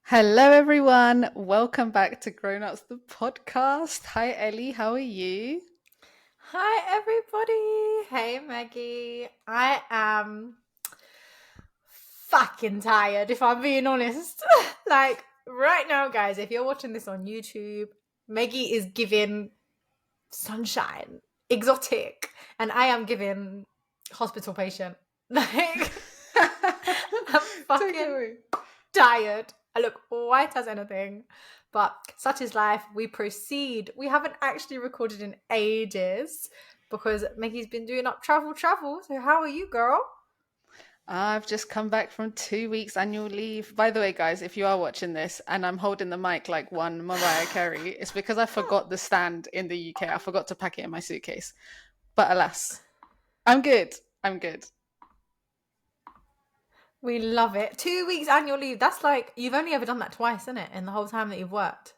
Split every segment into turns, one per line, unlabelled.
Hello, everyone. Welcome back to Grown Ups, the podcast. Hi, Ellie. How are you?
Hi, everybody. Hey, Maggie. I am fucking tired, if I'm being honest. Like, right now, guys, if you're watching this on YouTube, Maggie is giving sunshine, exotic, and I am giving hospital patient. Like, I'm
Take it
fucking
away.
tired. I look white as anything. But such is life. We proceed. We haven't actually recorded in ages because Maggie's been doing up travel. So how are you, girl?
I've just come back from 2 weeks annual leave. By the way, guys, if you are watching this and I'm holding the mic like one Mariah Carey, it's because I forgot the stand in the UK. I forgot to pack it in my suitcase. But alas, I'm good. I'm good.
We love it. 2 weeks annual leave. That's like you've only ever done that twice, isn't it? In the whole time that you've worked.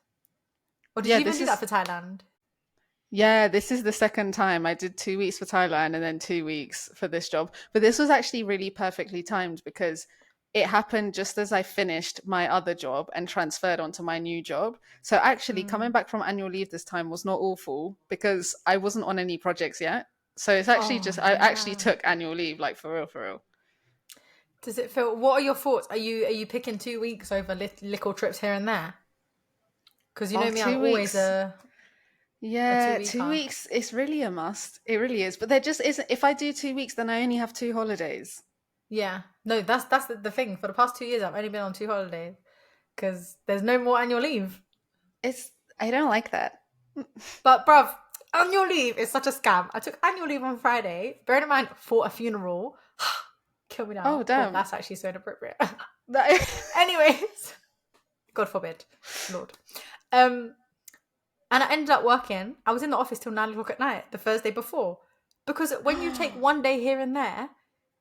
Or did
Yeah,
you even
this
do that
is
for Thailand?
this is the second time. I did 2 weeks for Thailand and then 2 weeks for this job. But this was actually really perfectly timed because it happened just as I finished my other job and transferred onto my new job. So actually coming
Mm.
back from annual leave this time was not awful because I wasn't on any projects yet. So it's actually
Oh
just I actually
yeah.
took annual leave, like for real, for real.
Does it feel? What are your thoughts? Are you picking 2 weeks over little trips here and there? Because you
Oh,
know me, I'm
two
always
weeks.
a two
Yeah, two
weeker.
weeks is really a must. It really is. But there just isn't. If I do 2 weeks, then I only have two holidays.
Yeah, no, that's the thing. For the past 2 years, I've only been on two holidays because there's no more annual leave.
It's I don't like that.
But bruv, annual leave is such a scam. I took annual leave on Friday. Bearing in mind for a funeral, kill me
Oh,
now. Well,
damn.
that's actually so inappropriate.
That
Anyways, God forbid, Lord. Um, and I ended up working. I was in the office till 9 o'clock at night the Thursday before because when you take one day here and there,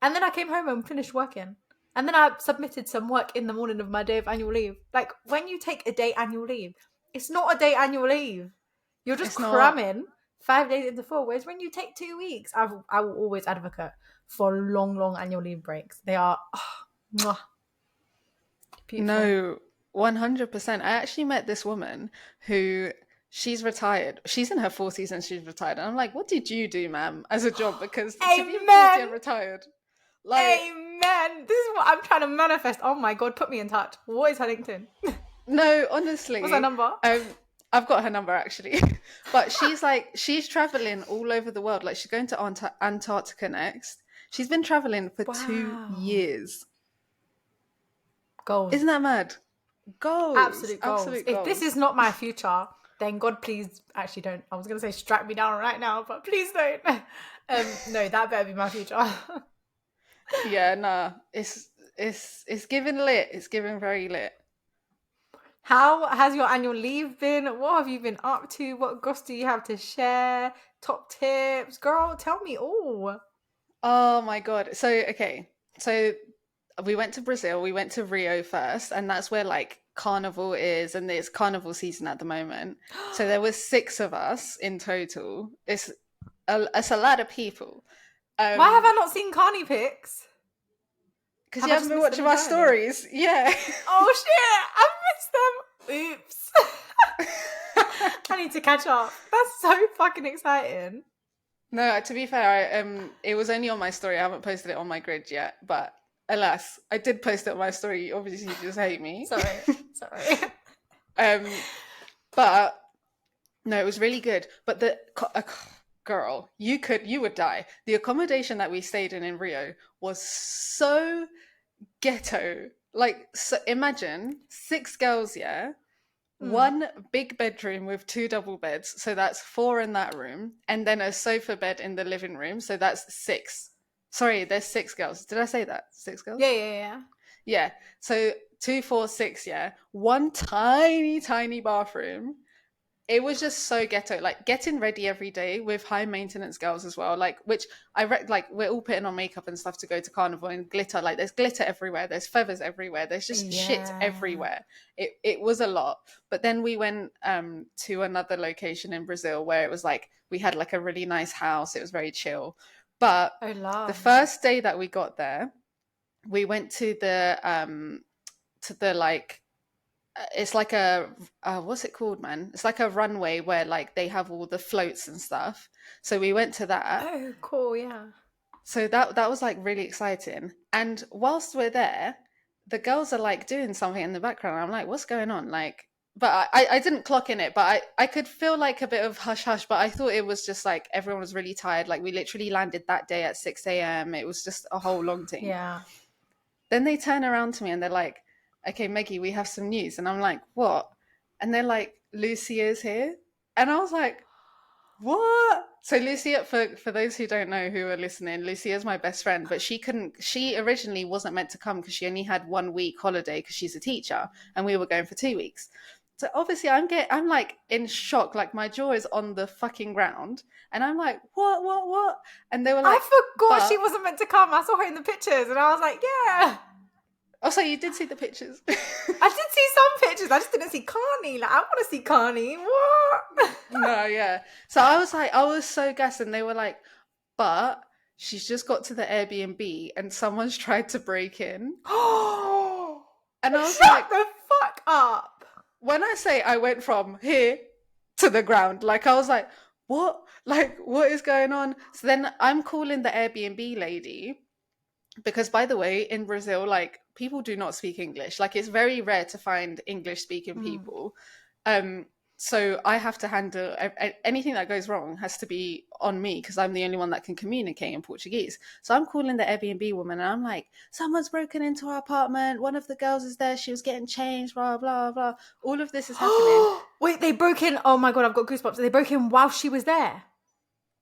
and then I came home and finished working. And then I submitted some work in the morning of my day of annual leave. Like, when you take a day annual leave, it's not a day annual leave. You're just
it's not.
cramming 5 days into four. Whereas when you take 2 weeks, I will always advocate for long annual leave breaks. They are mwah, beautiful.
No, 100%. I actually met this woman who she's retired. She's in her 40s and she's retired. And I'm like, what did you do, ma'am, as a job? Because to be 40
Amen.
and retired, like,
Amen. This is what I'm trying to manifest. Oh my God, put me in touch. What is her LinkedIn?
no,
What's her
honestly,
number?
I've got her number actually. But she's traveling all over the world. Like, she's going to Antarctica next. She's been traveling for two
Wow.
years.
Goals.
Isn't that mad? Goals,
Absolute goals.
absolute
If this
goals.
is not my future, then God, please, actually don't. I was going to say strap me down right now, but please don't. No, that better be my future.
Yeah, nah, it's giving lit. It's giving very lit.
How has your annual leave been? What have you been up to? What goss do you have to share? Top tips? Girl, tell me all.
Oh my God. So, okay. So we went to Brazil. We went to Rio first, and that's where like carnival is, and it's carnival season at the moment. So there was six of us in total. It's a lot of people.
Why have I
Um,
not seen Carney pics?
because
Have
you
I
haven't
just
been
missed them
watching my
entirely?
stories. Yeah.
Oh shit, I missed them. Oops. I need to catch up. That's so fucking exciting.
No, to be fair, it was only on my story. I haven't posted it on my grid yet, but alas, I did post it on my story. Obviously, you just hate me.
Sorry.
Um, but no, it was really good. But girl, you would die. The accommodation that we stayed in Rio was so ghetto. Like, so imagine six girls, yeah,
Mm.
one big bedroom with two double beds, so that's four in that room, and then a sofa bed in the living room, so that's six. Sorry, there's six girls. Did I say that? Six
Yeah,
girls?
yeah, yeah.
Yeah. So two, four, six, yeah. One tiny bathroom. It was just so ghetto, like getting ready every day with high maintenance girls as well, like which like we're all putting on makeup and stuff to go to carnival, and glitter, like there's glitter everywhere, there's feathers everywhere, there's just shit
Yeah.
everywhere. It was a lot. But then we went to another location in Brazil where it was like we had like a really nice house, it was very chill. But
Oh,
the
love.
first day that we got there, we went to the like it's like a what's it called, man? It's like a runway where like they have all the floats and stuff. So we went to that.
Oh, cool. Yeah.
So that was like really exciting. And whilst we're there, the girls are like doing something in the background. I'm like, what's going on? Like, but I didn't clock in it, but I could feel like a bit of hush hush, but I thought it was just like everyone was really tired. Like we literally landed that day at 6 a.m. It was just a whole long thing.
Yeah.
Then they turn around to me and they're like, okay, Meggie, we have some news. And I'm like, what? And they're like, Lucia's here. And I was like, what? So Lucia, for those who don't know who are listening, Lucia's my best friend, but she originally wasn't meant to come because she only had 1 week holiday because she's a teacher and we were going for 2 weeks. So obviously I'm like in shock, like my jaw is on the fucking ground. And I'm like, what? And they were like,
I forgot she
but
wasn't meant to come. I saw her in the pictures and I was like, yeah.
oh, so you did see the pictures.
I did see some pictures. I just didn't see Carney. Like, I want to see Carney. What?
No, yeah. So I was like, I was so gassed, and they were like, but she's just got to the Airbnb and someone's tried to break in.
Oh,
And I was
shut
like,
the fuck up.
when I say I went from here to the ground, like I was like, what? Like, what is going on? So then I'm calling the Airbnb lady because, by the way, in Brazil, like people do not speak English. Like it's very rare to find English speaking
Mm.
people. Um, so I have to handle anything that goes wrong has to be on me because I'm the only one that can communicate in Portuguese. So I'm calling the Airbnb woman and I'm like, someone's broken into our apartment. One of the girls is there. She was getting changed. Blah blah blah. All of this is happening.
Wait, they broke in. Oh my God, I've got goosebumps. They broke in while she was there.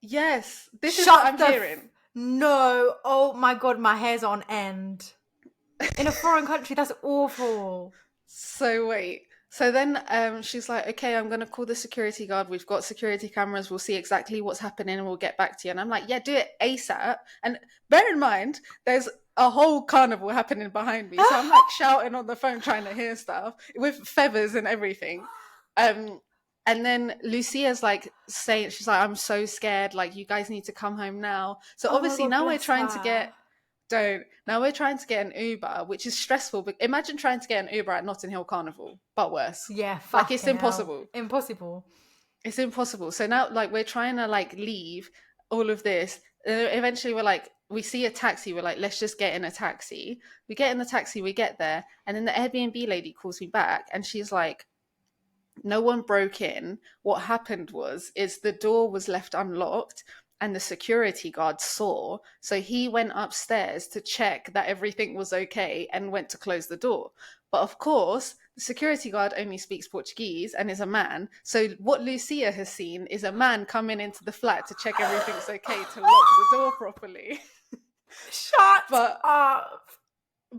Yes, this is
Shut
what I'm
the
hearing.
No. Oh my God, my hair's on end. In a foreign country, that's awful.
So wait. So then she's like, okay, I'm going to call the security guard. We've got security cameras. We'll see exactly what's happening and we'll get back to you. And I'm like, yeah, do it ASAP. And bear in mind, there's a whole carnival happening behind me. So I'm like shouting on the phone trying to hear stuff with feathers and everything. And then Lucia's like saying, she's like, I'm so scared. Like, you guys need to come home now. So
Oh my
obviously
God,
now we're
bless
trying to
her.
get don't. Now we're trying to get an Uber, which is stressful. But imagine trying to get an Uber at Notting Hill Carnival, but worse.
Yeah,
Like it's
fucking hell.
impossible.
Impossible.
It's impossible. So now, like, we're trying to like leave all of this. And eventually, we're like, we see a taxi. We're like, let's just get in a taxi. We get in the taxi. We get there, and then the Airbnb lady calls me back, and she's like, no one broke in. What happened is the door was left unlocked and the security guard saw. So he went upstairs to check that everything was okay and went to close the door. But of course, the security guard only speaks Portuguese and is a man. So what Lucia has seen is a man coming into the flat to check everything's okay to lock the door properly.
Shut
But
up.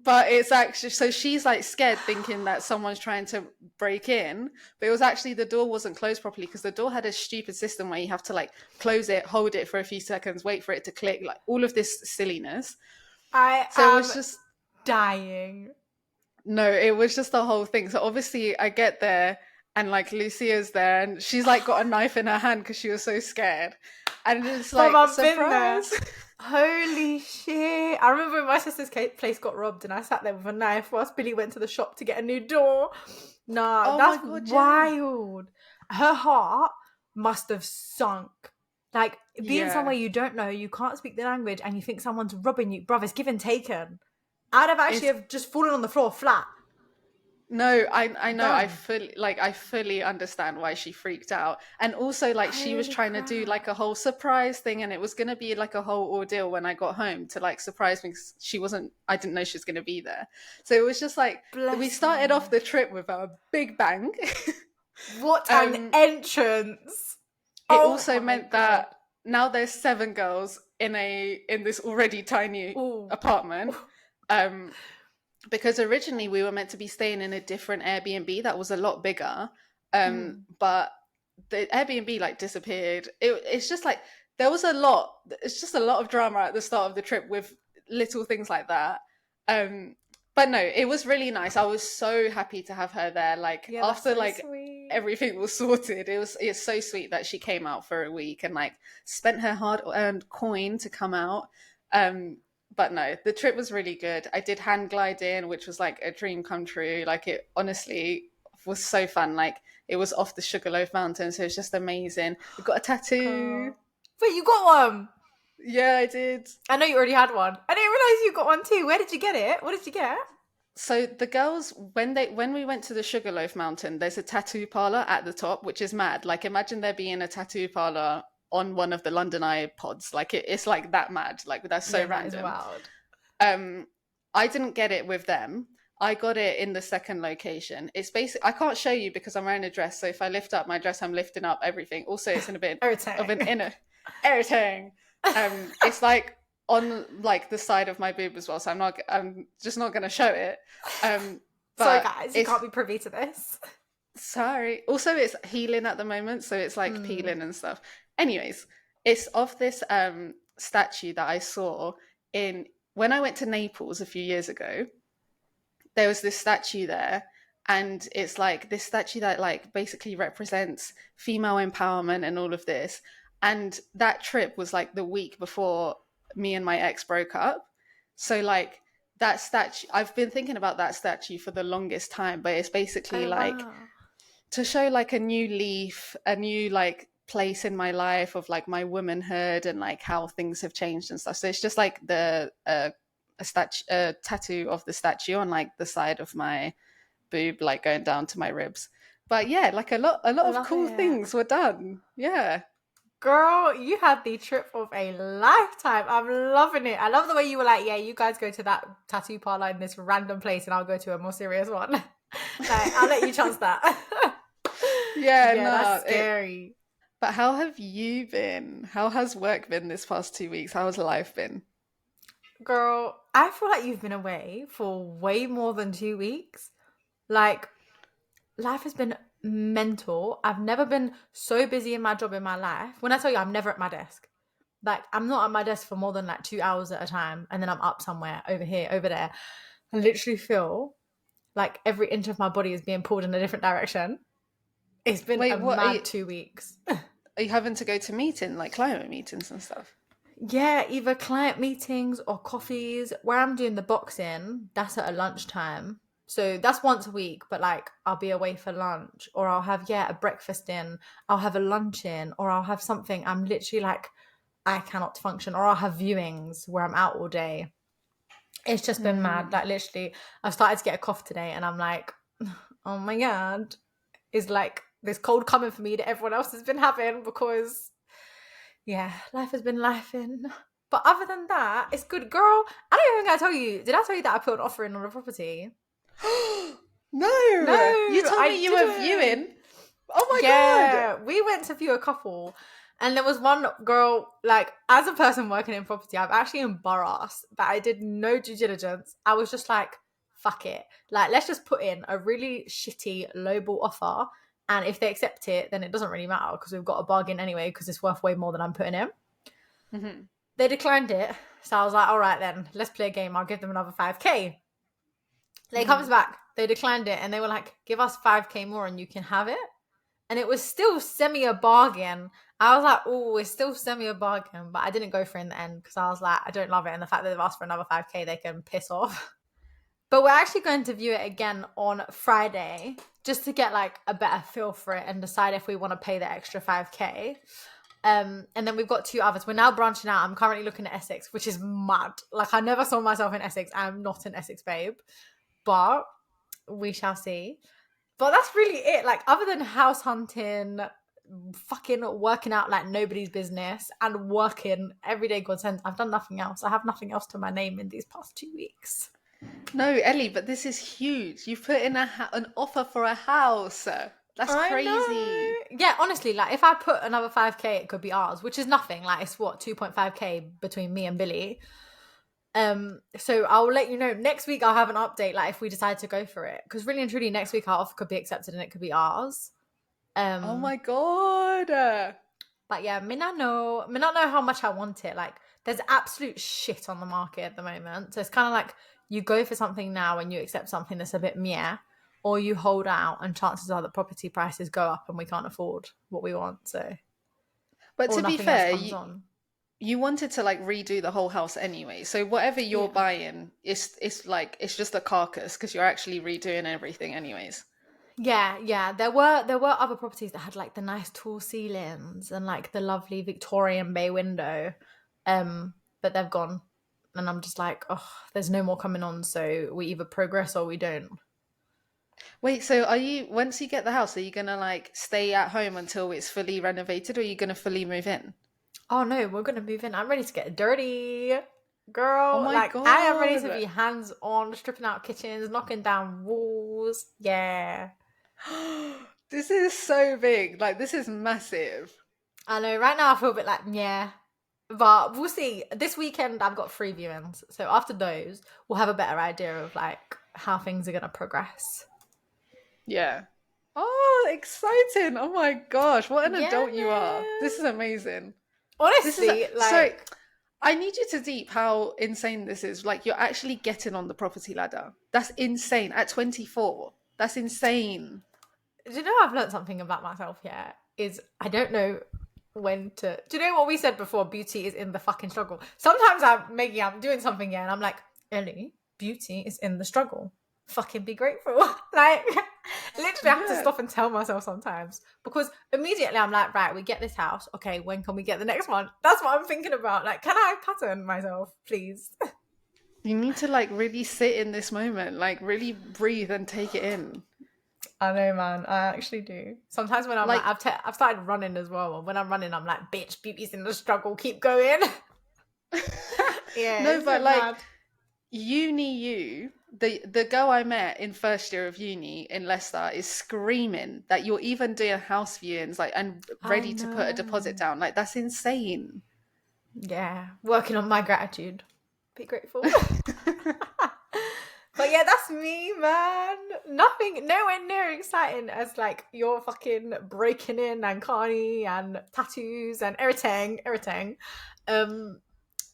but it's actually, so she's like scared thinking that someone's trying to break in, but it was actually the door wasn't closed properly because the door had a stupid system where you have to like close it, hold it for a few seconds, wait for it to click, like all of this silliness.
I
So it
am
was just
dying.
no, it was just the whole thing. So obviously I get there and like Lucia's there and she's like got a knife in her hand because she was so scared, and it's like
I've been there.
surprise.
Holy shit. I remember when my sister's place got robbed and I sat there with a knife whilst Billy went to the shop to get a new door. Nah,
Oh
that's
my God, yeah.
wild. Her heart must have sunk. Like, being
Yeah.
somewhere you don't know, you can't speak the language, and you think someone's robbing you. Bruv, it's give and taken. I'd have actually have just fallen on the floor flat.
No, I know. I
Done.
fully understand why she freaked out. And also like she was
Holy
trying to do like a whole surprise thing and it was going to be like a whole ordeal when I got home to like surprise me 'cause I didn't know she was going to be there. So it was just like
Bless
we started off
her.
the trip with a big bang.
What an entrance.
It
Oh
also
my
meant
God.
that now there's 7 girls in this already tiny
Ooh.
apartment. Because originally we were meant to be staying in a different Airbnb that was a lot bigger. But the Airbnb like disappeared. It's just like it's just a lot of drama at the start of the trip with little things like that. But no, it was really nice. I was so happy to have her there. Like
Yeah, that's
after
so
like
sweet.
everything was sorted, it's so sweet that she came out for a week and like spent her hard-earned coin to come out. But no, the trip was really good. I did hang gliding, which was like a dream come true. Like it honestly was so fun. Like it was off the Sugarloaf Mountain, so it's just amazing. We got a tattoo.
Girl. Wait, you got one?
Yeah, I did.
I know you already had one. I didn't realize you got one too. Where did you get it? What did you get?
So the girls, when we went to the Sugarloaf Mountain, there's a tattoo parlor at the top, which is mad. Like imagine there being a tattoo parlor on one of the London Eye pods. Like it's like that mad. Like that's so
Yeah, that is
random.
wild.
I didn't get it with them. I got it in the second location. It's basic. I can't show you because I'm wearing a dress. So if I lift up my dress, I'm lifting up everything. Also, it's in a bit of an inner everything. It's like on like the side of my boob as well. So I'm just not going to show it.
Sorry,
But
guys, you can't be privy to this.
sorry. Also, it's healing at the moment, so it's like peeling and stuff. Anyways, it's of this statue that I saw in when I went to Naples a few years ago. There was this statue there, and it's like this statue that like basically represents female empowerment and all of this. And that trip was like the week before me and my ex broke up. So like that statue, I've been thinking about that statue for the longest time, but it's basically
Oh,
like
wow.
to show like a new leaf, a new like place in my life of like my womanhood and like how things have changed and stuff. So it's just like the a tattoo of the statue on like the side of my boob, like going down to my ribs. But yeah, like a lot of
Love
cool
it.
things were done. Yeah.
Girl, you had the trip of a lifetime. I'm loving it. I love the way you were like, yeah, you guys go to that tattoo parlor in this random place and I'll go to a more serious one. Like, I'll let you chance that.
Yeah,
Yeah,
no,
that's scary.
but how have you been? How has work been this past 2 weeks? How has life been?
Girl, I feel like you've been away for way more than 2 weeks. Like, life has been mental. I've never been so busy in my job in my life. When I tell you I'm never at my desk, like I'm not at my desk for more than like 2 hours at a time, and then I'm up somewhere over here, over there. I literally feel like every inch of my body is being pulled in a different direction. It's been
Wait,
a
what
mad 2 weeks.
are you having to go to meeting, like climate meetings and stuff?
Yeah, either client meetings or coffees. Where I'm doing the boxing, that's at a lunchtime. So that's once a week, but like I'll be away for lunch, or I'll have, yeah, a breakfast in, I'll have a lunch in, or I'll have something. I'm literally like, I cannot function, or I'll have viewings where I'm out all day. It's just been mad. Like literally, I've started to get a cough today, and I'm like, oh my God, is like this cold coming for me that everyone else has been having because yeah, life has been lifing. But other than that, it's good, girl. I don't even think I tell you. Did I tell you that I put an offer in on a property?
No,
No,
you told
I
me you were
didn't.
viewing. Oh my god!
Yeah, we went to view a couple, and there was one girl. Like, as a person working in property, I'm actually embarrassed that I did no due diligence. I was just like, "Fuck it!" Like, let's just put in a really shitty lowball offer, and if they accept it, then it doesn't really matter because we've got a bargain anyway because it's worth way more than I'm putting in.
Mm-hmm.
They declined it, so I was like, "All right, then let's play a game. I'll give them another 5K." They comes back, they declined it, and they were like, "Give us 5K more, and you can have it." And it was still semi a bargain. I was like, "Oh, it's still semi a bargain," but I didn't go for it in the end because I was like, I don't love it, and the fact that they've asked for another 5K, they can piss off. But we're actually going to view it again on Friday just to get like a better feel for it and decide if we want to pay the extra 5K. And then we've got 2 others. We're now branching out. I'm currently looking at Essex, which is mad. Like, I never saw myself in Essex. I'm not an Essex babe, but we shall see. But that's really it. Like, other than house hunting, fucking working out like nobody's business, and working every day God sends, I've done nothing else. I have nothing else to my name in these past 2 weeks.
No, Ellie, but this is huge. You've put in an offer for a house. That's
I
crazy.
know. Yeah, honestly, like if I put another 5K, it could be ours, which is nothing. Like, it's what, 2.5K between me and Billy. So I'll let you know next week. I'll have an update, like if we decide to go for it, because really and truly next week our offer could be accepted and it could be ours.
Oh my god.
But yeah, me not know how much I want it. Like, there's absolute shit on the market at the moment, so it's kind of like you go for something now and you accept something that's a bit meh, or you hold out and chances are that property prices go up and we can't afford what we want. So,
But
or
to be
nothing else
fair,
comes on.
you wanted to like redo the whole house anyway. So whatever you're
Yeah.
buying, it's like it's just a carcass because you're actually redoing everything anyways.
Yeah. There were other properties that had like the nice tall ceilings and like the lovely Victorian bay window. But they've gone. And I'm just like, oh, there's no more coming on, so we either progress or we don't.
Wait, so are you, once you get the house, are you gonna like stay at home until it's fully renovated, or are you gonna fully move in?
Oh no, we're gonna move in. I'm ready to get dirty.
Oh
Girl,
my
like I am ready to
God.
be hands on, stripping out kitchens, knocking down walls. Yeah.
This is so big. Like, this is massive.
I know, right now I feel a bit like, yeah. But we'll see. This weekend I've got 3 viewings. So after those, we'll have a better idea of like how things are gonna progress.
Yeah. Oh, exciting. Oh my gosh, what an
Yeah,
adult you are. This
man.
is amazing. This is
Honestly,
so
like,
I need you to deep how insane this is. Like, you're actually getting on the property ladder. That's insane. At 24. That's insane.
do you know I've learned something about myself here? Is I don't know when to. Do you know what we said before? Beauty is in the fucking struggle. Sometimes I'm doing something here and I'm like, Ellie, beauty is in the struggle. Fucking be grateful. Like, literally, I have to
Yeah.
stop and tell myself sometimes because immediately I'm like, right, we get this house. Okay, when can we get the next one? That's what I'm thinking about. Like, can I pattern myself, please?
You need to like really sit in this moment, like really breathe and take it in.
I know, man. I actually do. Sometimes when I'm like,
Like,
I've started running as well. And when I'm running, I'm like, bitch, beauty's in the struggle. Keep going. Yeah,
no,
it's
but
so
like
mad.
the girl I met in first year of uni in Leicester is screaming that you're even doing house viewings, like, and
I
ready to put a
know.
deposit down. Like, that's insane.
Yeah, working on my gratitude. Be grateful. But yeah, that's me, man. Nothing, nowhere near exciting as like your fucking breaking in and carny and tattoos and everything. Um,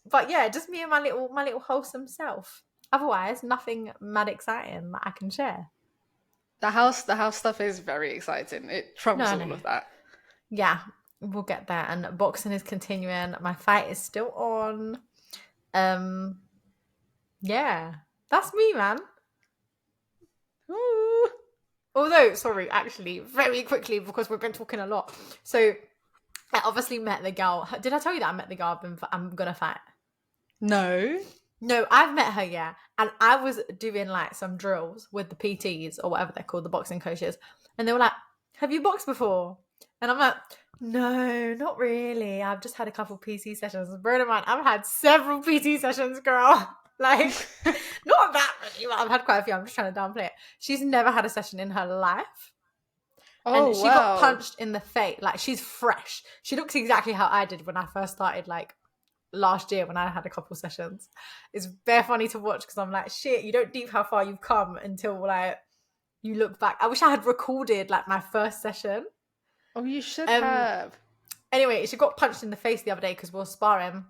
but yeah, just me and my little wholesome self. Otherwise, nothing mad exciting that I can share.
The house stuff is very exciting. It trumps
No,
all
no.
of that.
Yeah, we'll get there. And boxing is continuing. My fight is still on. Um, yeah, that's me, man.
Ooh.
Although, sorry, actually, very quickly because we've been talking a lot. So I obviously met the girl. Did I tell you that I met the girl I'm gonna fight?
No.
No, I've met her, yeah. And I was doing like some drills with the PTs or whatever they're called, the boxing coaches. And they were like, have you boxed before? And I'm like, no, not really. I've just had a couple PT sessions. Bear in mind, I've had several PT sessions, girl. Like, not that many, but I've had quite a few. I'm just trying to downplay it. She's never had a session in her life. And
Oh
she got
wow.
punched in the face. Like, she's fresh. She looks exactly how I did when I first started, like, last year when I had a couple sessions. It's very funny to watch because I'm like, shit, you don't deep how far you've come until like you look back. I wish I had recorded like my first session.
Oh, you should
Um.
have.
Anyway, she got punched in the face the other day because we were sparring,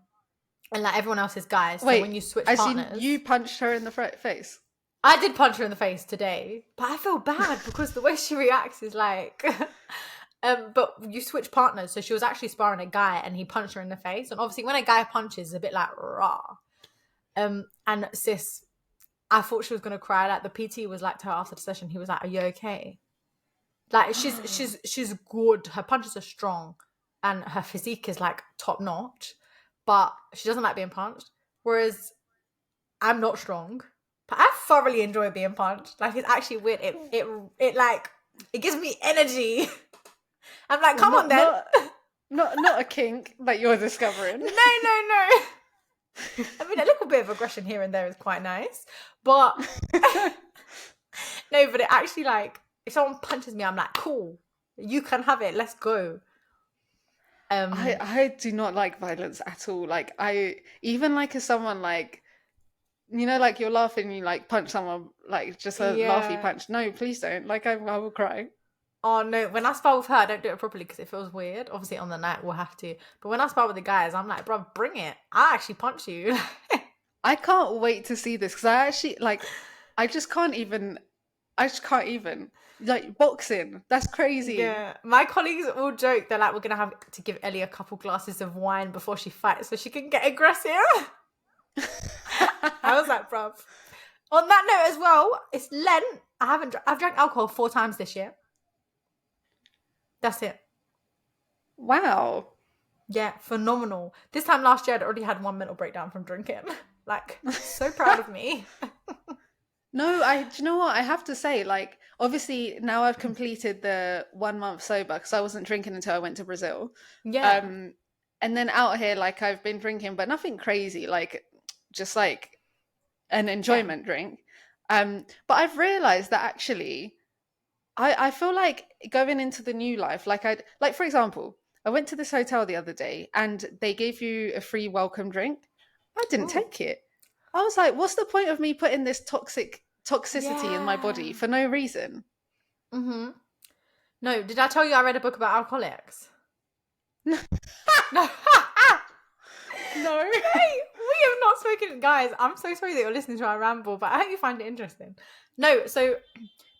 and like everyone else is guys. So when
Wait,
you switch
as in you
partners,
punched her in the face?
I did punch her in the face today, but I feel bad because the way she reacts is like. But you switch partners, so she was actually sparring a guy, and he punched her in the face. And obviously, when a guy punches, it's a bit like raw. And sis, I thought she was gonna cry. Like the PT was like to her after the session, he was like, "Are you okay?" Like she's good. Her punches are strong, and her physique is like top notch. But she doesn't like being punched. Whereas I'm not strong, but I thoroughly enjoy being punched. Like it's actually weird. It like it gives me energy. I'm like,
Well,
come on
not
then.
not not a kink that you're discovering.
No. I mean, a little bit of aggression here and there is quite nice, but no, but it actually like if someone punches me, I'm like, cool, you can have it. Let's go. Um,
I do not like violence at all. Like I even like as someone like like you're laughing, you like punch someone like just a laughy
yeah.
punch. No, please don't. Like I will cry.
Oh no, when I spar with her, I don't do it properly because it feels weird. Obviously, on the night we'll have to, but when I spar with the guys, I'm like, bro, bring it. I actually punch you.
I can't wait to see this because I actually like. I just can't even. I just can't even like boxing. That's crazy.
Yeah, my colleagues all joke. They're like, we're gonna have to give Ellie a couple glasses of wine before she fights so she can get aggressive. I was like, bruv, On that note as well, it's Lent. I've drank alcohol 4 times this year. That's it.
Wow.
Yeah, phenomenal. This time last year, I'd already had one mental breakdown from drinking. Like, so proud of me.
No, do you know what? I have to say, like, obviously now I've completed the 1 month sober because I wasn't drinking until I went to Brazil.
Yeah,
Um, and then out here, like, I've been drinking, but nothing crazy, like, just like an
yeah.
enjoyment drink. But I've realized that actually, I feel like going into the new life, like, for example, I went to this hotel the other day and they gave you a free welcome drink. I didn't
Ooh,
take it. I was like, what's the point of me putting this toxicity in my body
yeah.
for no reason?
Mm-hmm. No, did I tell you I read a book about alcoholics? No.
No.
Mate, we have not spoken. Guys, I'm so sorry that you're listening to our ramble, but I hope you find it interesting. No, so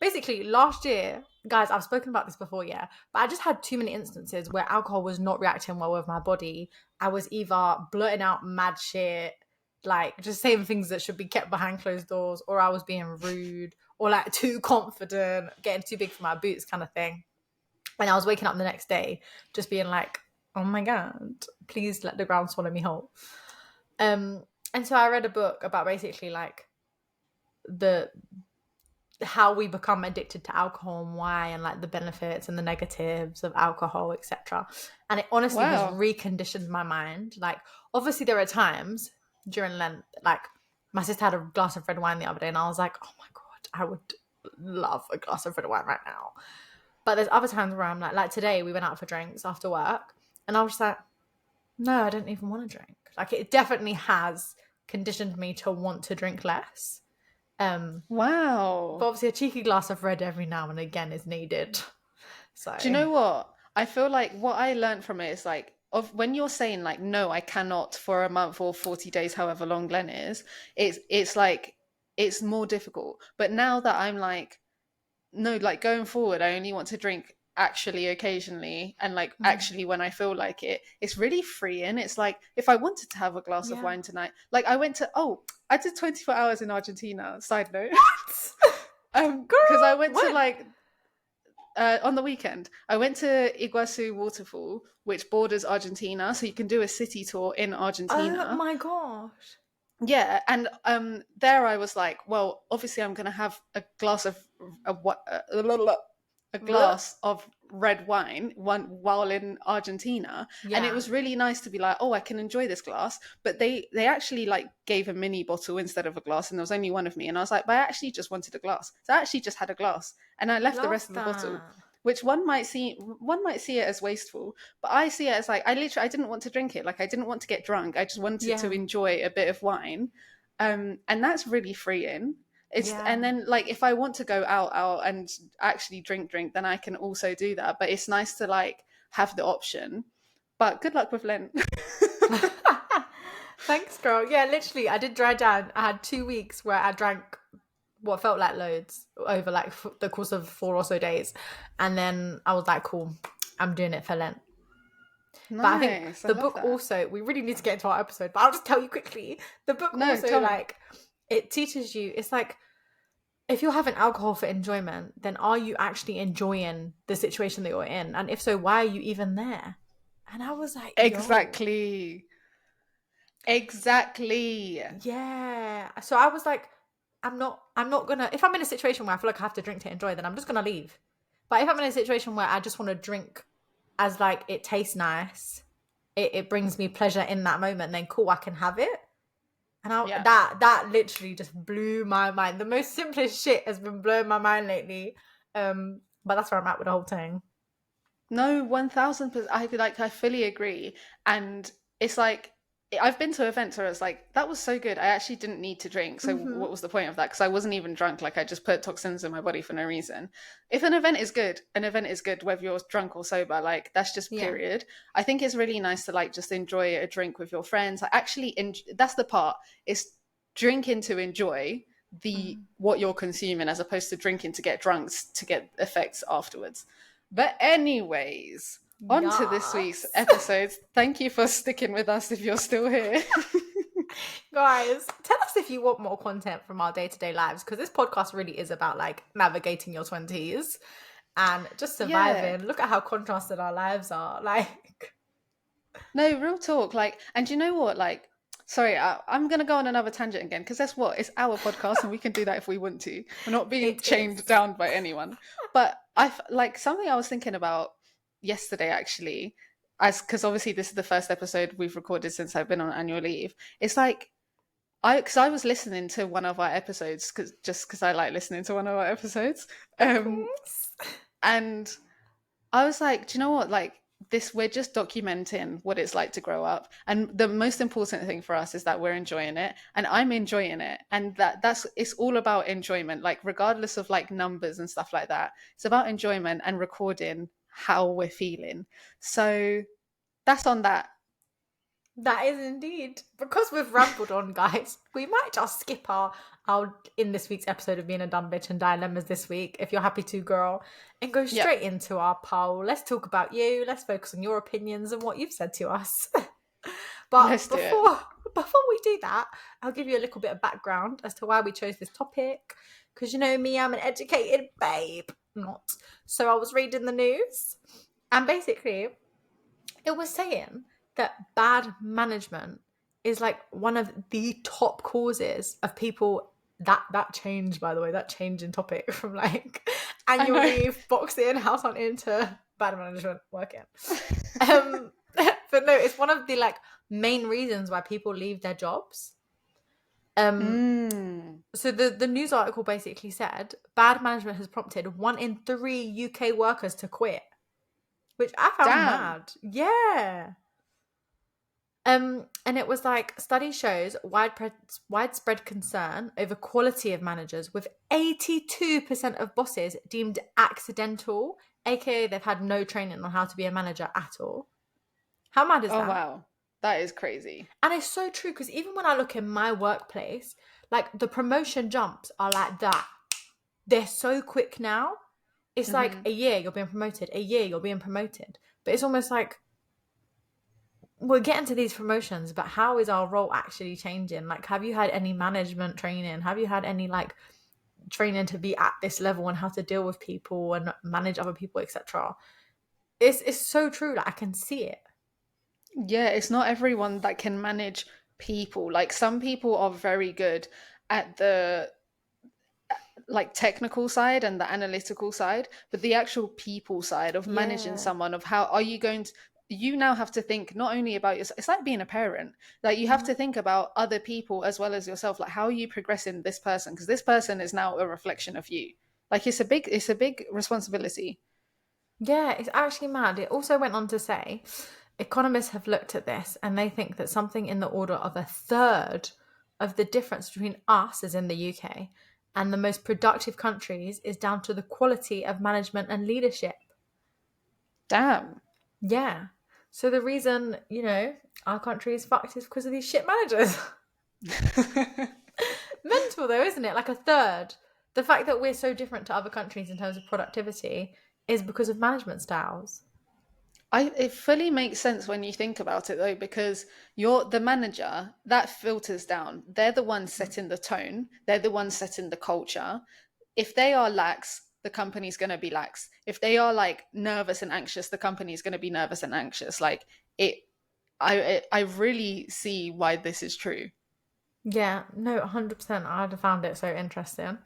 basically, last year, guys, I've spoken about this before, yeah, but I just had too many instances where alcohol was not reacting well with my body. I was either blurting out mad shit, like just saying things that should be kept behind closed doors, or I was being rude, or like too confident, getting too big for my boots, kind of thing. And I was waking up the next day just being like, oh my God, please let the ground swallow me whole. And so I read a book about basically like the how we become addicted to alcohol and why, and like the benefits and the negatives of alcohol, etc. And it honestly has
Wow.
reconditioned my mind. Like, obviously there are times during Lent, like my sister had a glass of red wine the other day and I was like, oh my God, I would love a glass of red wine right now. But there's other times where I'm like today we went out for drinks after work and I was just like, no, I don't even want to drink. Like, it definitely has conditioned me to want to drink less. But
Wow.
obviously a cheeky glass of red every now and again is needed. So
Do you know what? I feel like what I learned from it is like of when you're saying like no, I cannot for a month or 40 days, however long Glen is, it's like it's more difficult. But now that I'm like, no, like going forward, I only want to drink actually occasionally and like actually when I feel like it. It's really freeing. It's like if I wanted to have a glass of
yeah.
wine tonight, like I did 24 hours in Argentina, side note.
What?
Because I
Girl,
went to
when?
like on the weekend, I went to Iguazu waterfall, which borders Argentina, so you can do a city tour in
Oh
Argentina.
my gosh.
Yeah, and there I was like, well, obviously I'm gonna have a glass of a, a
Bleh.
glass of red wine one while in Argentina, and it
Yeah.
was really nice to be like, oh, I can enjoy this glass. But they actually like gave a mini bottle instead of a glass, and there was only one of me, and I was like, but I actually just wanted a glass, so I actually just had a glass, and I left the
Love
rest of the bottle.
that.
Which one might see it as wasteful, but I see it as like I didn't want to drink it. Like I didn't want to get drunk. I just wanted to
Yeah.
enjoy a bit of wine. And that's really freeing.
Yeah.
And then like if I want to go out and actually drink, then I can also do that. But it's nice to like have the option. But good luck with Lent.
Thanks, girl. Yeah, literally, I did dry down. I had 2 weeks where I drank what felt like loads over like the course of 4 or so days. And then I was like, cool, I'm doing it for Lent. But I think
Nice. I
the
love
book
that.
also, we really need to get into our episode, but I'll just tell you quickly. The book
No,
also,
tell me.
like, it teaches you, it's like, if you're having alcohol for enjoyment, then are you actually enjoying the situation that you're in? And if so, why are you even there? And I was like, yo,
Exactly. Exactly.
yeah. So I was like, I'm not gonna, if I'm in a situation where I feel like I have to drink to enjoy, then I'm just gonna leave. But if I'm in a situation where I just want to drink as like it tastes nice, it brings me pleasure in that moment, then cool, I can have it. And
Yeah.
that literally just blew my mind. The most simplest shit has been blowing my mind lately. But that's where I'm at with the whole thing.
No, 1000%. I fully agree. And it's like I've been to events where it's like that was so good. I actually didn't need to drink. So
Mm-hmm.
what was the point of that? Because I wasn't even drunk. Like I just put toxins in my body for no reason. If an event is good, an event is good whether you're drunk or sober. Like that's just
Yeah.
period. I think it's really nice to like just enjoy a drink with your friends. Like actually, that's the part. It's drinking to enjoy the
Mm.
what you're consuming as opposed to drinking to get drunk to get effects afterwards. But anyways, on to this week's
Yes.
episode. Thank you for sticking with us if you're still here.
Guys, tell us if you want more content from our day-to-day lives, because this podcast really is about like navigating your 20s and just
Yeah.
surviving. Look at how contrasted our lives are. Like,
No, real talk. Like, and you know what? Like, sorry, I'm gonna go on another tangent again because that's what it's our podcast, and we can do that if we want to. We're not being
it is.
chained down by anyone. But like something I was thinking about yesterday actually, as because obviously this is the first episode we've recorded since I've been on annual leave. It's like because I was listening to one of our episodes because I like listening to one of our episodes,
Of
um,
course.
and I was like, do you know what? Like this, we're just documenting what it's like to grow up, and the most important thing for us is that we're enjoying it, and I'm enjoying it, and that's it's all about enjoyment. Like regardless of like numbers and stuff like that, it's about enjoyment and recording how we're feeling. So that's on that.
That is indeed. Because we've rambled on, guys, we might just skip our in this week's episode of Being a Dumb Bitch and Dilemmas this week, if you're happy to, girl, and go
Yep,
straight into our poll. Let's talk about you. Let's focus on your opinions and what you've said to us.
let's
But
do it.
before we do that, I'll give you a little bit of background as to why we chose this topic. Because you know me, I'm an educated babe. Not. So I was reading the news, and basically it was saying that bad management is like one of the top causes of people that change, by the way, that change in topic from like
I
annual
know.
leave, boxing, house hunt into bad management working. Um but no, it's one of the like main reasons why people leave their jobs. Um
Mm,
so the news article basically said bad management has prompted 1 in 3 UK workers to quit, which I found
damn.
mad. Yeah. And it was like study shows widespread concern over quality of managers, with 82% of bosses deemed accidental, aka they've had no training on how to be a manager at all. How mad is
Oh
that?
wow, that is crazy.
And it's so true because even when I look in my workplace, like the promotion jumps are like that. They're so quick now. It's like
Hmm.
a year you're being promoted, a year you're being promoted. But it's almost like we're getting to these promotions, but how is our role actually changing? Like, have you had any management training? Have you had any like training to be at this level and how to deal with people and manage other people, etc.? It's so true. Like I can see it.
Yeah, it's not everyone that can manage people. Like some people are very good at the like technical side and the analytical side, but the actual people side of managing
Yeah.
someone, of how are you going to, you now have to think not only about yourself. It's like being a parent. Like you have
Mhm.
to think about other people as well as yourself. Like how are you progressing this person? Because this person is now a reflection of you. Like it's a big responsibility.
Yeah, it's actually mad. It also went on to say economists have looked at this and they think that something in the order of a third of the difference between us, as in the UK, and the most productive countries is down to the quality of management and leadership.
Damn.
Yeah. So the reason, our country is fucked is because of these shit managers. Mental though, isn't it? Like a third. The fact that we're so different to other countries in terms of productivity is because of management styles.
It fully makes sense when you think about it though, because you're the manager, that filters down. They're the ones setting the tone, they're the ones setting the culture. If they are lax, the company's going to be lax. If they are like nervous and anxious, the company's going to be nervous and anxious. Like it, I really see why this is true.
Yeah, no, 100%. I'd have found it so interesting.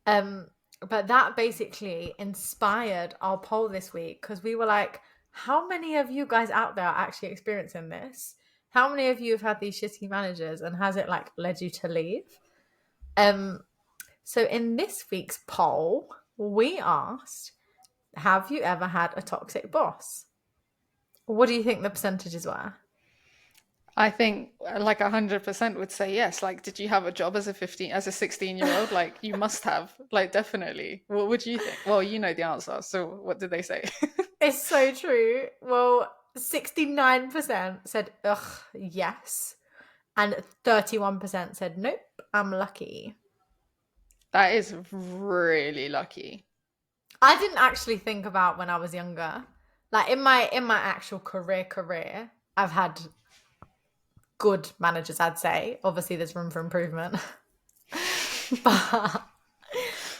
Um, but that basically inspired our poll this week because we were like, how many of you guys out there are actually experiencing this? How many of you have had these shitty managers and has it like led you to leave? Um, so in this week's poll, we asked, have you ever had a toxic boss? What do you think the percentages were?
I think like 100% would say yes. Like, did you have a job as a 15, as a 16-year-old? Like, you must have. Like, definitely. What would you think? Well, you know the answer. So, what did they say?
It's so true. Well, 69% said, ugh, yes. And 31% said, nope, I'm lucky.
That is really lucky.
I didn't actually think about when I was younger. Like in my actual career, I've had good managers, I'd say. Obviously, there's room for improvement. but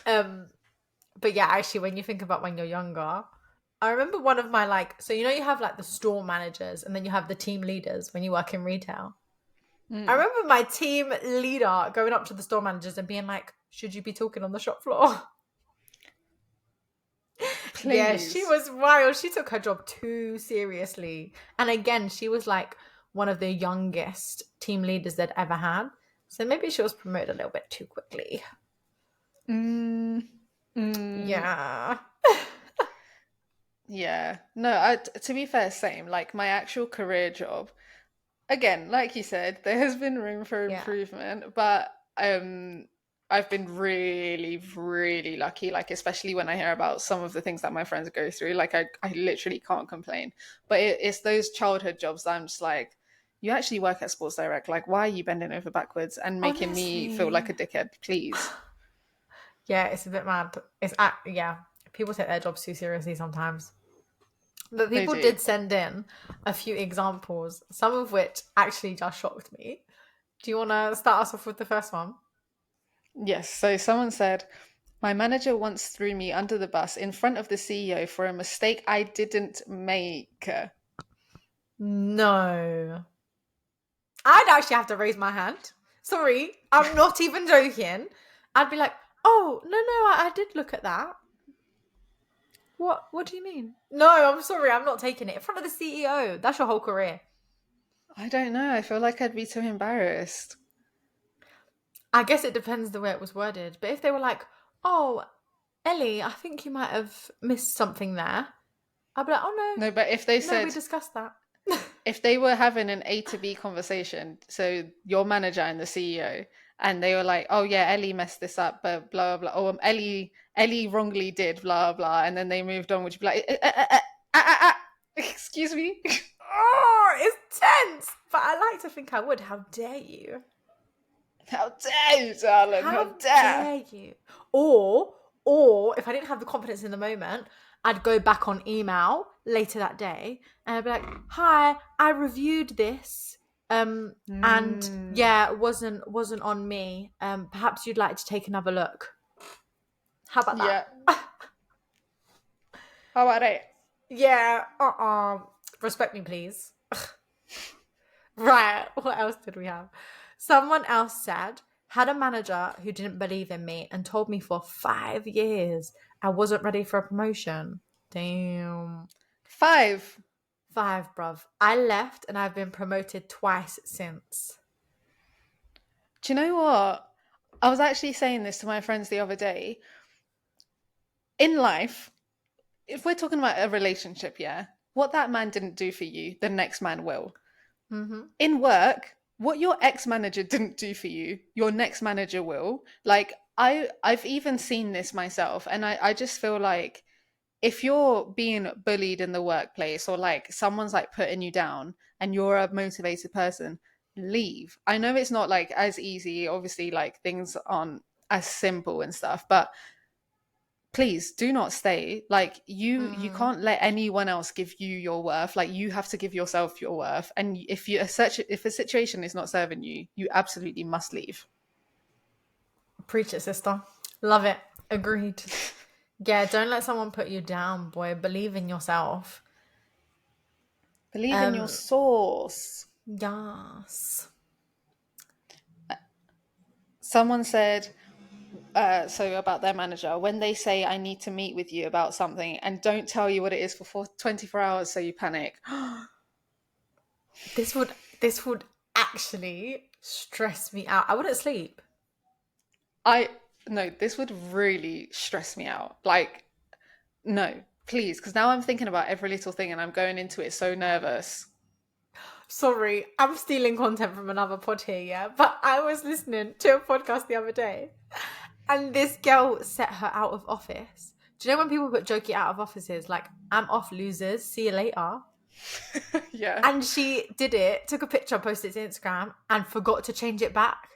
um, but yeah, actually, when you think about when you're younger, I remember one of my like, so you have like the store managers and then you have the team leaders when you work in retail. I
Mm.
remember my team leader going up to the store managers and being like, should you be talking on the shop floor? Yeah, she
Please.
was wild. She took her job too seriously. And again, she was like one of the youngest team leaders they'd ever had. So maybe she was promoted a little bit too quickly.
Mm. Mm.
Yeah.
Yeah. No, to be fair, same. Like my actual career job, again, like you said, there has been room for
Yeah.
improvement, but I've been really, really lucky, like especially when I hear about some of the things that my friends go through. Like I literally can't complain. But it's those childhood jobs that I'm just like, you actually work at Sports Direct. Like, why are you bending over backwards and making me feel like
Honestly.
a dickhead, please?
Yeah, it's a bit mad. Yeah, people take their jobs too seriously sometimes. But
They
people
do.
did send in a few examples, some of which actually just shocked me. Do you want to start us off with the first one?
Yes. So someone said, my manager once threw me under the bus in front of the CEO for a mistake I didn't make.
No. I'd actually have to raise my hand. Sorry, I'm not even joking. I'd be like, oh, no, I did look at that. What do you mean? No, I'm sorry, I'm not taking it. In front of the CEO. That's your whole career.
I don't know. I feel like I'd be too embarrassed.
I guess it depends the way it was worded. But if they were like, oh, Ellie, I think you might have missed something there. I'd be like, oh
No, but if they
no, we
said,
discussed that.
if they were having an A to B conversation, so your manager and the CEO, and they were like, "Oh yeah, Ellie messed this up, but blah blah blah." Oh, Ellie wrongly did blah blah, and then they moved on. Would you be like, "Excuse me"?
Oh, it's tense. But I like to think I would. How dare you?
How dare you, darling? How
How
dare?
dare you? Or, or if I didn't have the confidence in the moment, I'd go back on email later that day and I'd be like, "Hi, I reviewed this, and
Mm,
yeah, it wasn't on me. Perhaps you'd like to take another look. How about that?"
yeah. How about it?
Yeah. Respect me, please. Right. What else did we have? Someone else said, had a manager who didn't believe in me and told me for 5 years I wasn't ready for a promotion. Damn.
5.
5, bruv. I left and I've been promoted twice since.
Do you know what? I was actually saying this to my friends the other day. In life, if we're talking about a relationship, yeah, what that man didn't do for you, the next man will.
Mm-hmm.
In work, what your ex manager didn't do for you, your next manager will. Like I've even seen this myself, and I just feel like if you're being bullied in the workplace or like someone's like putting you down and you're a motivated person, leave. I know it's not like as easy, obviously, like things aren't as simple and stuff, but please do not stay. Like you
Mm.
can't let anyone else give you your worth. Like you have to give yourself your worth, and if a situation is not serving you, you absolutely must leave.
Preach it, sister. Love it. Agreed. Yeah, don't let someone put you down, boy. Believe in yourself.
Believe in your
Um,
source.
yes.
Someone said so about their manager, when they say I need to meet with you about something and don't tell you what it is for 24 hours, so you panic.
This would actually stress me out. I wouldn't sleep.
I No, this would really stress me out. Like, no, please, because now I'm thinking about every little thing and I'm going into it so nervous.
Sorry, I'm stealing content from another pod here, yeah? But I was listening to a podcast the other day and this girl set her out of office. Do you know when people put jokey out of offices? Like, I'm off, losers, see you later.
Yeah.
And she did it, took a picture, posted it to Instagram, and forgot to change it back.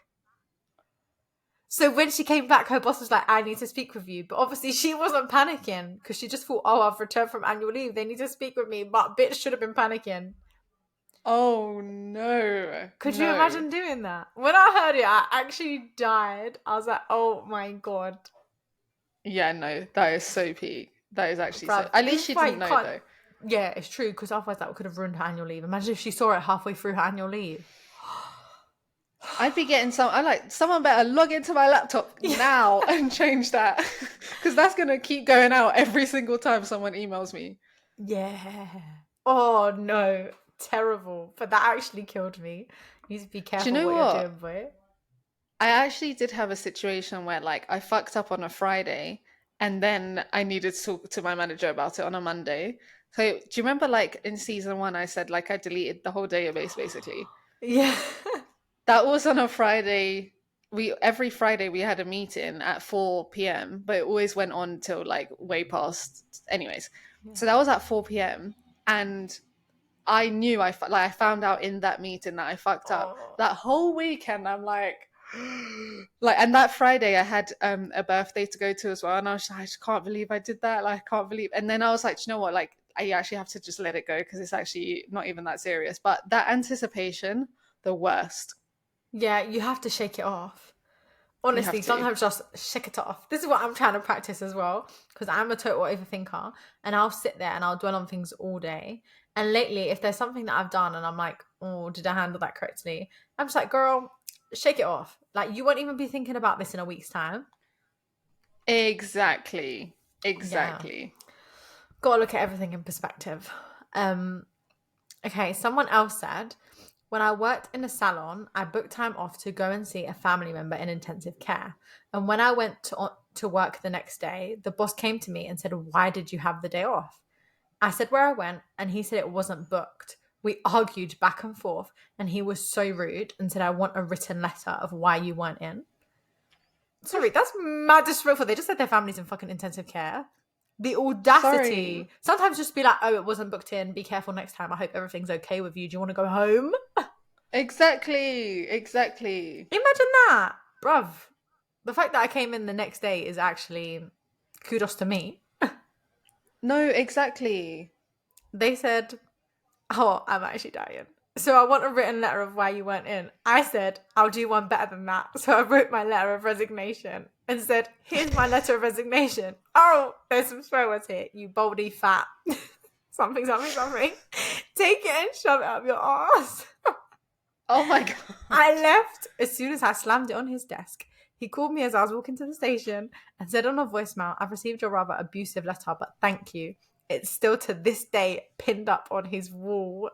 So when she came back, her boss was like, I need to speak with you. But obviously she wasn't panicking because she just thought, oh, I've returned from annual leave. They need to speak with me. But bitch should have been panicking.
Oh no,
Could you
no.
imagine doing that? When I heard it, I actually died. I was like, oh my God.
Yeah, no, that is so peak. That is actually so.
Bruv,
At
this
least
is
she
why
didn't
you
know
can't.
though.
Yeah, it's true, because otherwise that could have ruined her annual leave. Imagine if she saw it halfway through her annual leave.
I'd be getting some. I like someone better log into my laptop
Yeah.
now and change that because that's gonna keep going out every single time someone emails me.
Yeah. Oh no. Terrible. But that actually killed me. You need to be
Do you
careful
know
what you're doing,
what?
boy.
I actually did have a situation where like I fucked up on a Friday and then I needed to talk to my manager about it on a Monday. So do you remember like in season one I said like I deleted the whole database basically?
Yeah.
That was on a Friday. We every Friday we had a meeting at 4 p.m., but it always went on till like way past anyways.
Yeah.
So that was at 4 p.m. and I knew I found out in that meeting that I fucked up.
Oh.
That whole weekend I'm like like and that Friday I had a birthday to go to as well and I was like I just can't believe I did that. Like I can't believe and then I was like, you know what? Like I actually have to just let it go because it's actually not even that serious. But that anticipation, the worst.
Yeah, you have to shake it off.
You have
Honestly,
to.
sometimes just shake it off. This is what I'm trying to practice as well, because I'm a total overthinker and I'll sit there and I'll dwell on things all day. And lately, if there's something that I've done and I'm like, oh, did I handle that correctly? I'm just like, girl, shake it off. Like, you won't even be thinking about this in a week's time.
Exactly.
Yeah.
Exactly.
Gotta look at everything in perspective. Um, okay, someone else said, when I worked in a salon, I booked time off to go and see a family member in intensive care. And when I went to work the next day, the boss came to me and said, why did you have the day off? I said where I went, and he said it wasn't booked. We argued back and forth, and he was so rude and said, I want a written letter of why you weren't in. Sorry, that's mad disrespectful. They just said their family's in fucking intensive care. The
Sorry.
audacity. Sometimes just be like, oh, it wasn't booked in. Be careful next time. I hope everything's okay with you. Do you want to go home?
Exactly. Exactly.
Imagine that. Bruv. The fact that I came in the next day is actually kudos to me.
No, exactly.
They said, oh, I'm actually dying. So I want a written letter of why you weren't in. I said, I'll do one better than that. So I wrote my letter of resignation and said, here's my letter of resignation. Oh, there's some swear words here. You baldy fat. Something, something, something. Take it and shove it up your ass.
Oh my god.
I left as soon as I slammed it on his desk. He called me as I was walking to the station and said on a voicemail, I've received your rather abusive letter, but thank you. It's still to this day pinned up on his wall.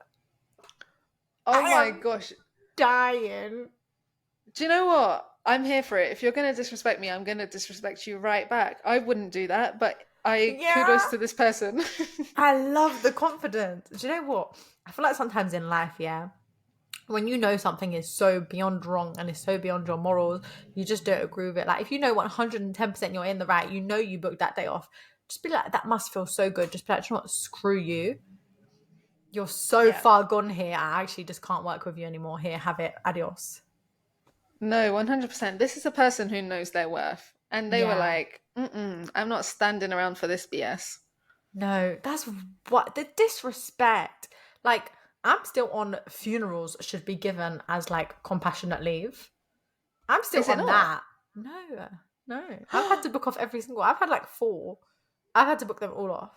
Oh
I
my
am
gosh.
dying.
Do you know what? I'm here for it. If you're going to disrespect me, I'm going to disrespect you right back. I wouldn't do that, but I
Yeah.
kudos to this person.
I love the confidence. Do you know what? I feel like sometimes in life, yeah, when you know something is so beyond wrong and is so beyond your morals, you just don't agree with it. Like if you know 110% you're in the right, you know you booked that day off. Just be like, that must feel so good. Just be like, you know what? Screw you. You're so
Yeah.
far gone here. I actually just can't work with you anymore. Here, have it. Adios.
No, 100%. This is a person who knows their worth. And they were
Yeah.
like, I'm not standing around for this BS.
No, that's what the disrespect. Like, I'm still on funerals should be given as like compassionate leave. I'm still
Is it
on
not?
that. No, no. I've had to book off every single. I've had like 4. I've had to book them all off.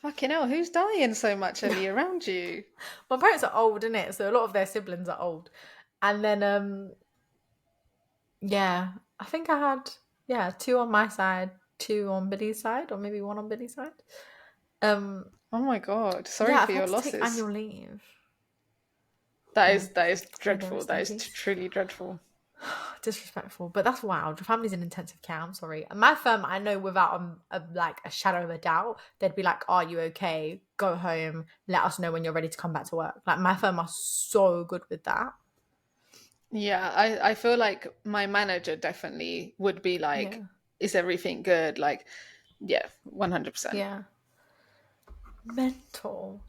Fucking hell, who's dying so much, Ellie, around you?
My parents are old, innit? So a lot of their siblings are old. And then yeah, I think I had 2 on my side, 2 on Billy's side, or maybe 1 on Billy's side. Um
Oh my god, sorry
yeah,
for
I've had
your
to take
losses.
annual leave. Yeah.
That is
May they
dreadful.
rest
That
in
is
peace.
truly dreadful.
Disrespectful, but that's wild. Your family's in intensive care. I'm sorry. And my firm, I know without like a shadow of a doubt, they'd be like, "Are you okay? Go home. Let us know when you're ready to come back to work." Like my firm are so good with that.
Yeah, I feel like my manager definitely would be like,
Yeah,
is everything good? Like, yeah, 100%.
yeah. Mental.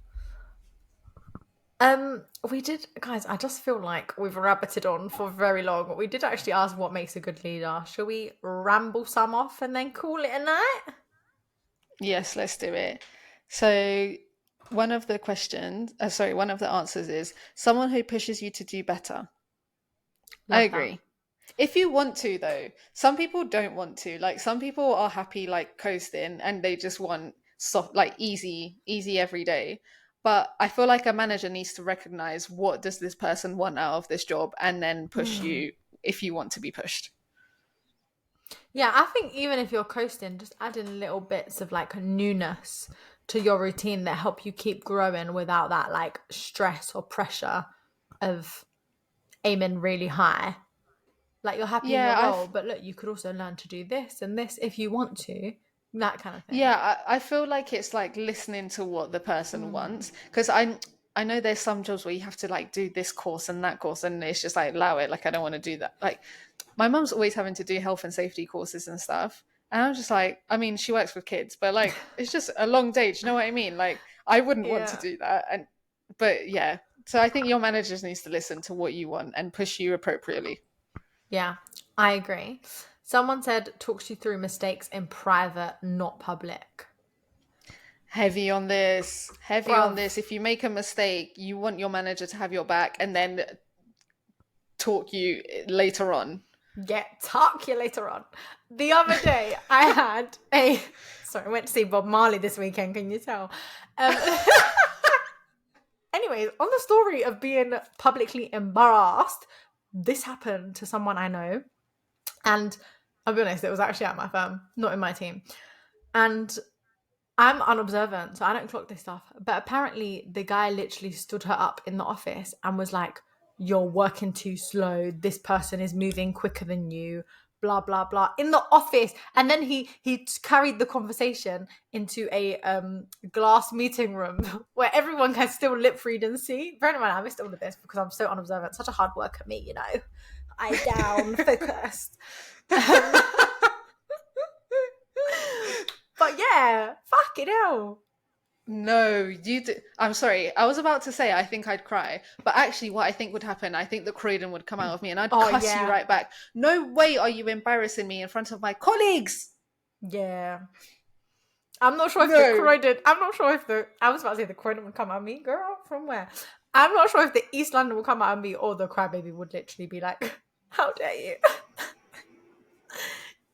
We did, guys. I just feel like we've rabbited on for very long. We did actually ask what makes a good leader. Shall we ramble some off and then call it a night?
Yes, let's do it. So one of the questions, one of the answers is someone who pushes you to do better. I
Love that.
agree. If you want to, though, some people don't want to. Like some people are happy like coasting and they just want soft, like easy every day. But I feel like a manager needs to recognize what does this person want out of this job and then push
Mm.
you if you want to be pushed.
Yeah, I think even if you're coasting, just adding little bits of like newness to your routine that help you keep growing without that like stress or pressure of aiming really high. Like you're happy in your
Yeah,
role,
I've
but look, you could also learn to do this and this if you want to, that kind of thing.
Yeah, I feel like it's like listening to what the person
Mm.
wants because I know there's some jobs where you have to like do this course and that course and it's just like allow it, like I don't want to do that. Like my mum's always having to do health and safety courses and stuff. And I'm just like, I mean, she works with kids, but like it's just a long day. Do you know what I mean? Like I wouldn't want to
Yeah.
do that. And but yeah. So I think your manager needs to listen to what you want and push you appropriately.
Yeah, I agree. Someone said talks you through mistakes in private, not public.
Heavy on this, heavy on
Bruv,
this. If you make a mistake, you want your manager to have your back and then talk you later on.
get talk you later on. The other day, I had a. Sorry, I went to see Bob Marley this weekend, can you tell? Um, anyways, on the story of being publicly embarrassed, this happened to someone I know. And I'll be honest, it was actually at my firm, not in my team. And I'm unobservant, so I don't clock this stuff. But apparently, the guy literally stood her up in the office and was like, "You're working too slow. This person is moving quicker than you." Blah blah blah in the office, and then he carried the conversation into a glass meeting room where everyone can still lip read and see. Bear in mind, I missed all of this because I'm so unobservant. Such a hard worker, me, you know. I down focused. Um, but yeah, fuck it hell.
No, you do. I'm sorry. I was about to say I think I'd cry, but actually, what I think would happen, I think the Croydon would come out of me and I'd
Oh
cuss you
yeah,
right back. No way are you embarrassing me in front of my colleagues.
yeah. I'm not sure if the
No.
Croydon. I'm not sure if the. I was about to say the Croydon would come at me, girl. From where? I'm not sure if the East London will come out of me or the crybaby would literally be like, "How dare you?"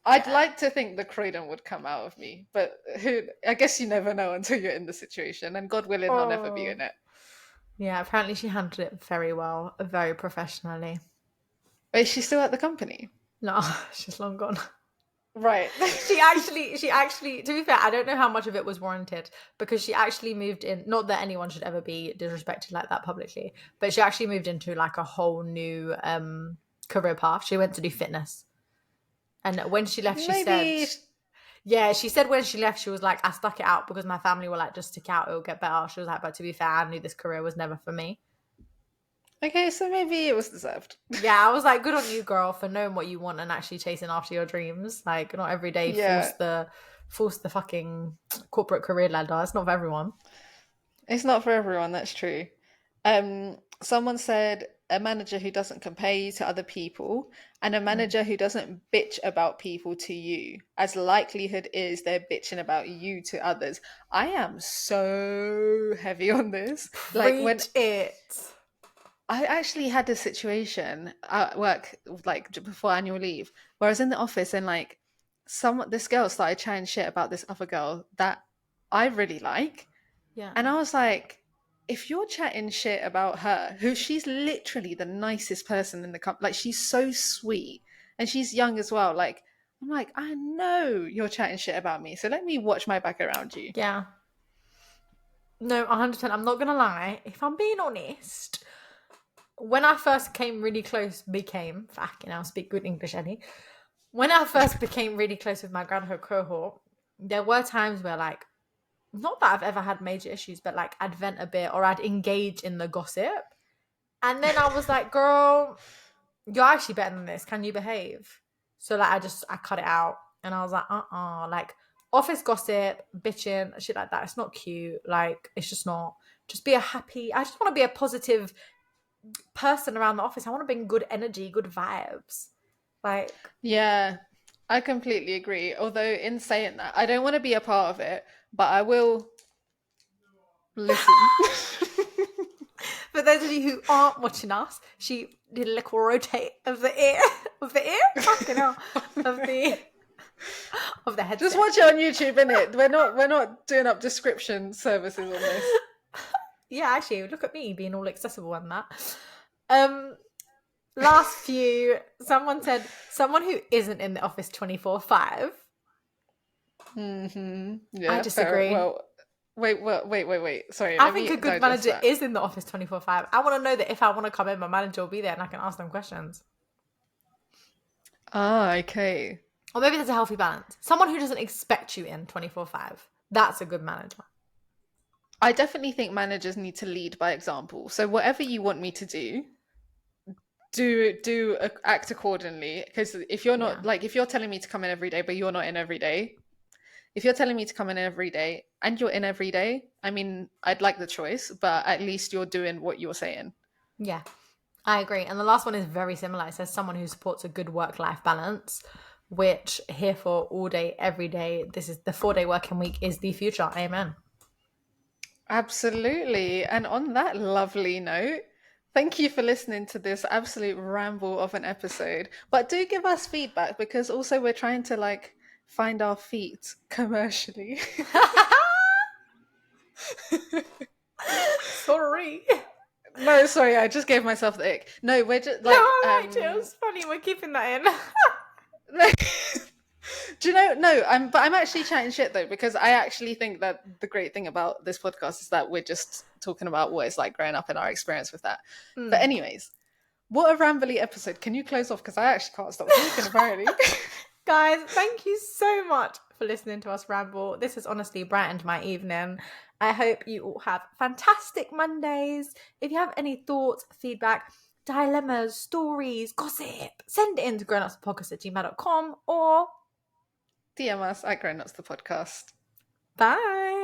I'd
Yeah,
like to think the Croydon would come out of me, but who? I guess you never know until you're in the situation, and God willing, I'll never be
oh,
in it.
yeah. Apparently, she handled it very well, very professionally.
But is she still at the company?
No, she's long gone.
Right.
She actually, to be fair, I don't know how much of it was warranted because she actually moved in. Not that anyone should ever be disrespected like that publicly, but she actually moved into like a whole new career path. She went to do fitness, and when she left, she said,
Maybe.
"Yeah, she said when she left, she was like, I stuck it out because my family were like, just stick it out, it'll get better." She was like, "But to be fair, I knew this career was never for me."
Okay, so maybe it was deserved.
Yeah, I was like, good on you, girl, for knowing what you want and actually chasing after your dreams. Like, not every day
Yeah,
force the fucking corporate career ladder. It's not for everyone.
it's not for everyone, that's true. Someone said a manager who doesn't compare you to other people and a
Mm.
manager who doesn't bitch about people to you, as likelihood is they're bitching about you to others. I am so heavy on this. Like when
Preach it.
I actually had a situation at work, like before annual leave, where I was in the office and like this girl started chatting shit about this other girl that I really like,
Yeah.
and I was like, if you're chatting shit about her, who she's literally the nicest person in the company, like she's so sweet and she's young as well. Like I'm like, I know you're chatting shit about me, so let me watch my back around you.
Yeah. No, 100%. I'm not going to lie. If I'm being honest, when I first I'll speak good English, Ellie. When I first became really close with my grandhood cohort, there were times where, like, not that I've ever had major issues, but like I'd vent a bit or I'd engage in the gossip. And then I was like, girl, you're actually better than this. Can you behave? So like I cut it out and I was like, like office gossip, bitching, shit like that. It's not cute. Like it's just not. Just be a happy. I just want to be a positive person around the office. I want to bring good energy, good vibes. Like,
Yeah, I completely agree. Although in saying that, I don't want to be a part of it, but I will. Listen.
For those of you who aren't watching us, she did a little rotate of the ear, fucking hell, of the headset.
Just watch it on YouTube, innit? We're not doing up description services on this.
Yeah, actually, look at me being all accessible on that. Last few, someone said someone who isn't in the office 24/5.
Yeah,
I disagree.
Well, wait. Sorry,
I think a good manager is in the office 24/5. I want to know that if I want to come in, my manager will be there and I can ask them questions.
Ah, okay.
Or maybe there's a healthy balance. Someone who doesn't expect you in 24/5. That's a good manager.
I definitely think managers need to lead by example. So whatever you want me to do act accordingly. Because if you're not if you're telling me to come in every day, but you're not in every day, if you're telling me to come in every day and you're in every day, I mean, I'd like the choice, but at least you're doing what you're saying.
Yeah, I agree. And the last one is very similar. It says someone who supports a good work-life balance, which here for all day, every day. This is the 4-day working week is the future. Amen.
Absolutely. And on that lovely note, thank you for listening to this absolute ramble of an episode. But do give us feedback, because also we're trying to find our feet commercially.
Sorry.
No, sorry, I just gave myself the ick. No, we're just
No, I liked it. It was funny. We're keeping that in.
Do you know? No, I'm actually chatting shit though, because I actually think that the great thing about this podcast is that we're just talking about what it's like growing up and our experience with that. But anyways, what a rambly episode. Can you close off? Because I actually can't stop talking apparently.
Guys, thank you so much for listening to us ramble. This has honestly brightened my evening. I hope you all have fantastic Mondays. If you have any thoughts, feedback, dilemmas, stories, gossip, send it in to grownupspodcast@gmail.com or
DM us at Grown Ups the Podcast.
bye.